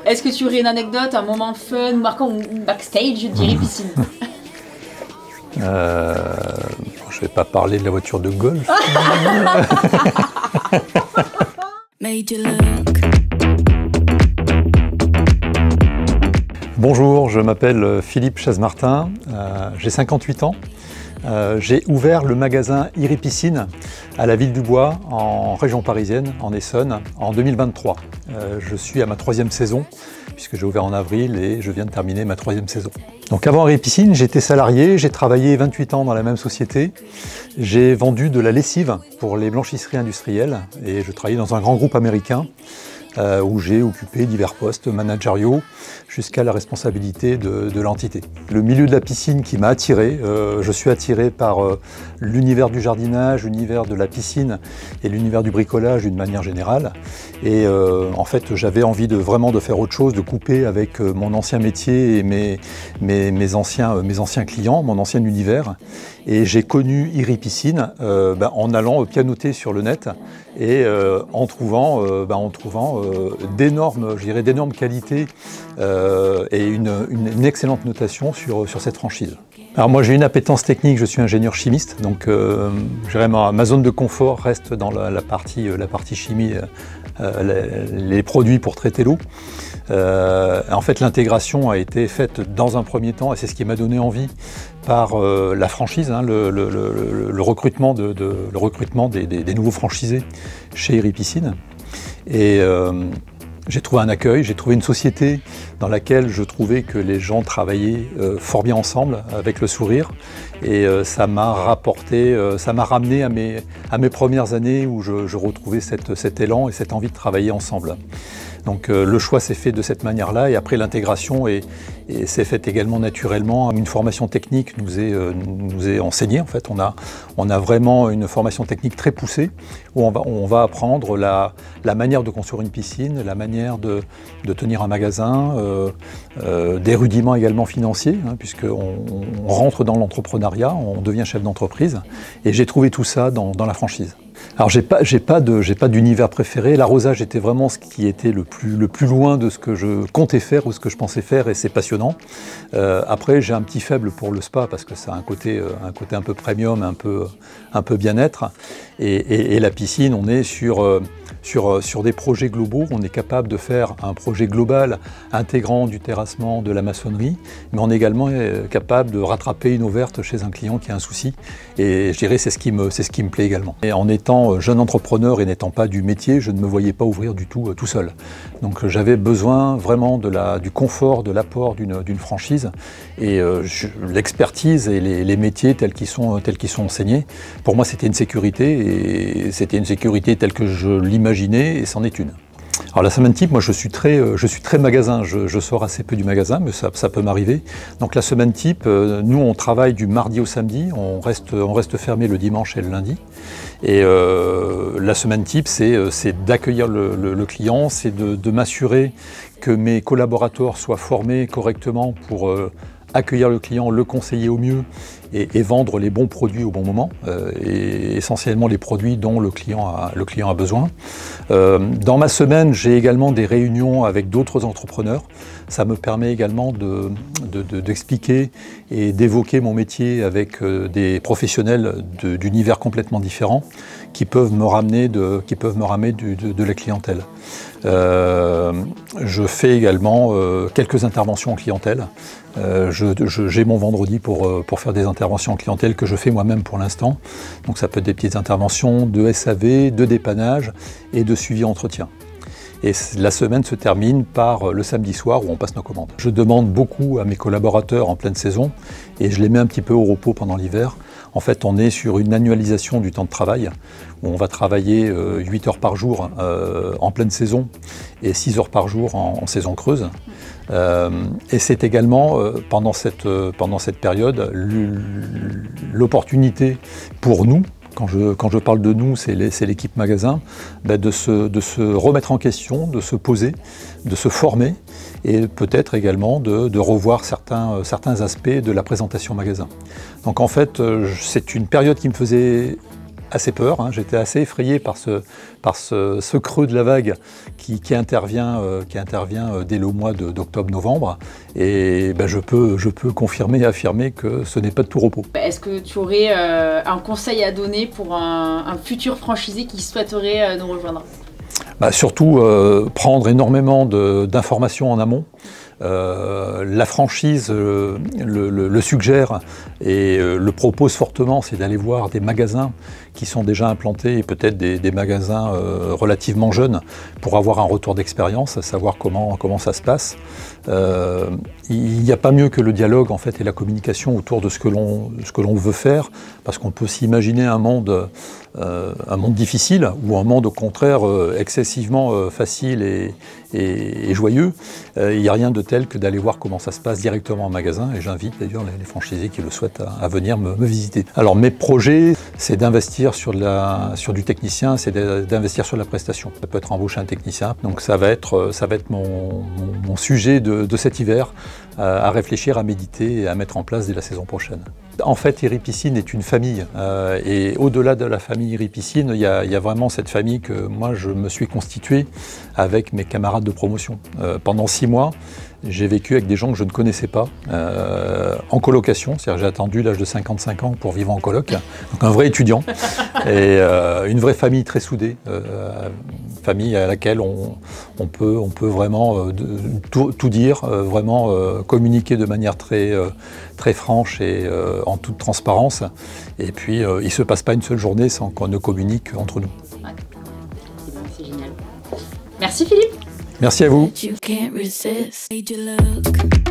Est-ce que tu aurais une anecdote, un moment fun, marquant ou backstage, je dirais piscine? Je vais pas parler de la voiture de golf. Bonjour, je m'appelle Philippe Chazmartin, j'ai 58 ans. J'ai ouvert le magasin Iri Piscine à la Ville du Bois, en région parisienne, en Essonne, en 2023. Je suis à ma 3e saison, puisque j'ai ouvert en avril et je viens de terminer ma 3e saison. Donc avant Iri Piscine, j'étais salarié, j'ai travaillé 28 ans dans la même société. J'ai vendu de la lessive pour les blanchisseries industrielles et je travaillais dans un grand groupe américain où j'ai occupé divers postes managériaux jusqu'à la responsabilité de l'entité. Le milieu de la piscine qui m'a attiré, je suis attiré par l'univers du jardinage, l'univers de la piscine et l'univers du bricolage d'une manière générale. Et en fait, j'avais envie vraiment de faire autre chose, de couper avec mon ancien métier et mes anciens clients, mon ancien univers. Et j'ai connu Iri Piscine en allant pianoter sur le net et en trouvant d'énormes qualités et une excellente notation sur cette franchise. Alors moi j'ai une appétence technique, je suis ingénieur chimiste, donc ma zone de confort reste dans la partie chimie, les produits pour traiter l'eau. En fait l'intégration a été faite dans un premier temps et c'est ce qui m'a donné envie par la franchise, le recrutement des nouveaux franchisés chez Iri Piscine. Et j'ai trouvé un accueil, j'ai trouvé une société dans laquelle je trouvais que les gens travaillaient fort bien ensemble, avec le sourire. Et ça m'a ramené à mes premières années où je retrouvais cet élan et cette envie de travailler ensemble. Donc le choix s'est fait de cette manière-là et après l'intégration s'est faite également naturellement. Une formation technique nous est enseignée en fait. On a vraiment une formation technique très poussée où on va apprendre la manière de construire une piscine, la manière de tenir un magasin, des rudiments également financiers, puisqu'on rentre dans l'entrepreneuriat, on devient chef d'entreprise et j'ai trouvé tout ça dans la franchise. Alors j'ai pas d'univers préféré, l'arrosage était vraiment ce qui était le plus loin de ce que je comptais faire ou ce que je pensais faire et c'est passionnant. Après j'ai un petit faible pour le spa parce que ça a un côté un peu premium, un peu bien-être et la piscine on est sur des projets globaux, on est capable de faire un projet global intégrant du terrassement, de la maçonnerie, mais on est également capable de rattraper une eau verte chez un client qui a un souci et je dirais c'est ce qui me plaît également. Et en étant jeune entrepreneur et n'étant pas du métier, je ne me voyais pas ouvrir du tout seul. Donc j'avais besoin vraiment du confort, de l'apport d'une franchise et l'expertise et les métiers tels qu'ils sont enseignés. Pour moi c'était une sécurité et c'était une sécurité telle que je l'imaginais et c'en est une. Alors la semaine type, moi je suis très magasin, je sors assez peu du magasin, mais ça peut m'arriver. Donc la semaine type, nous on travaille du mardi au samedi, on reste fermé le dimanche et le lundi. Et la semaine type, c'est d'accueillir le client, c'est de m'assurer que mes collaborateurs soient formés correctement pour accueillir le client, le conseiller au mieux et vendre les bons produits au bon moment, et essentiellement les produits dont le client a besoin. Dans ma semaine, j'ai également des réunions avec d'autres entrepreneurs. Ça me permet également d'expliquer et d'évoquer mon métier avec des professionnels d'univers complètement différents qui peuvent me ramener de la clientèle. Je fais également quelques interventions en clientèle. J'ai mon vendredi pour faire des interventions en clientèle que je fais moi-même pour l'instant. Donc ça peut être des petites interventions de SAV, de dépannage et de suivi entretien. Et la semaine se termine par le samedi soir où on passe nos commandes. Je demande beaucoup à mes collaborateurs en pleine saison et je les mets un petit peu au repos pendant l'hiver. En fait, on est sur une annualisation du temps de travail où on va travailler 8 heures par jour en pleine saison et 6 heures par jour en saison creuse. Et c'est également pendant cette période l'opportunité pour nous, quand je parle de nous, c'est l'équipe magasin, de se remettre en question, de se poser, de se former et peut-être également de revoir certains aspects de la présentation magasin. Donc en fait, c'est une période qui me faisait assez peur, hein. J'étais assez effrayé par ce creux de la vague qui intervient dès le mois d'octobre-novembre. Et ben, je peux confirmer et affirmer que ce n'est pas de tout repos. Est-ce que tu aurais un conseil à donner pour un futur franchisé qui souhaiterait nous rejoindre? Bah, surtout prendre énormément d'informations en amont. La franchise le suggère et le propose fortement, c'est d'aller voir des magasins qui sont déjà implantés et peut-être des magasins relativement jeunes pour avoir un retour d'expérience, savoir comment ça se passe. Il n'y a pas mieux que le dialogue en fait, et la communication autour de ce que l'on veut faire, parce qu'on peut s'imaginer un monde difficile ou un monde au contraire excessivement facile et joyeux. Il n'y a rien de tel que d'aller voir comment ça se passe directement en magasin, et j'invite d'ailleurs les franchisés qui le souhaitent à venir me visiter. Alors mes projets, c'est d'investir sur du technicien, c'est d'investir sur la prestation. Ça peut être embaucher un technicien, donc ça va être mon sujet de cet hiver, à réfléchir, à méditer et à mettre en place dès la saison prochaine. En fait, Iripiscine est une famille, et au-delà de la famille Iripiscine, il y a vraiment cette famille que moi je me suis constitué avec mes camarades de promotion. Pendant 6 mois, j'ai vécu avec des gens que je ne connaissais pas, en colocation, c'est-à-dire j'ai attendu l'âge de 55 ans pour vivre en coloc, donc un vrai étudiant, et une vraie famille très soudée, famille à laquelle on peut vraiment tout dire, vraiment communiquer de manière très franche et en toute transparence. Et puis il ne se passe pas une seule journée sans qu'on ne communique entre nous. Ouais. C'est génial. Merci Philippe. Merci à vous. You can't resist. Made you look.